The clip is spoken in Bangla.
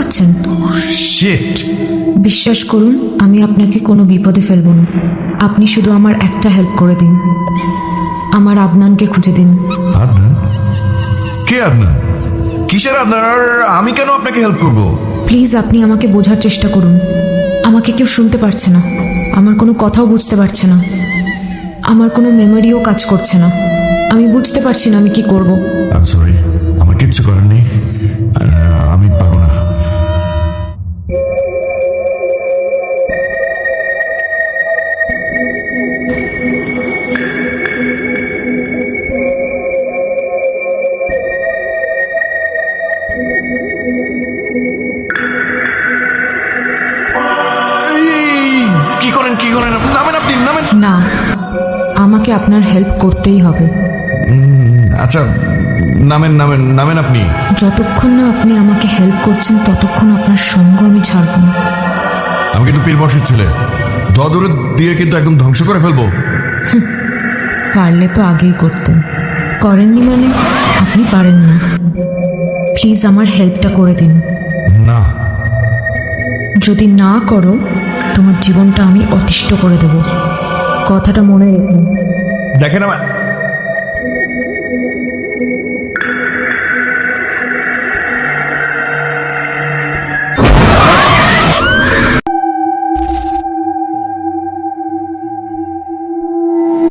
খাচ্ছেন। শিট। বিশ্বাস করুন, আমি আপনাকে কোনো বিপদে ফেলব না। আপনি শুধু আমার একটা হেল্প করে দিন, আমার আদনানকে খুঁজে দিন। আদনান? কে আদনান? কিসের আদনান? আর আমি কেন আপনাকে হেল্প করব? প্লিজ আপনি আমাকে বোঝার চেষ্টা করুন। আমাকে কেউ শুনতে পারছে না, আমার কোনো কথাও বুঝতে পারছে না, আমার কোনো মেমোরিও কাজ করছে না। আমি বুঝতে পারছি না আমি কি করব। আই এম সরি, আমার কিচ্ছু করার নেই। আমি পারবো না। কি করেন কি করেন? নামেন, আপনি নামেন। না, আমাকে আপনার হেল্প করতেই হবে। আচ্ছা, নামেন নামেন নামেন আপনি। যতক্ষণ না আপনি আমাকে হেল্প করছেন ততক্ষণ আপনার সঙ্গ আমি ছাড়ব না। আমি কিন্তু পীরবর্ষের ছেলে, দৌড়ে দিয়ে কিন্তু একদম ধ্বংস করে ফেলবো। পারলে তো আগেই করতেন, করেননি মানে আপনি পারেন না। প্লিজ আমার হেল্পটা করে দিন। না। যদি না করো তোমার জীবনটা আমি অতিষ্ঠ করে দেব, কথাটা মনে রেখো। দেখেন আমার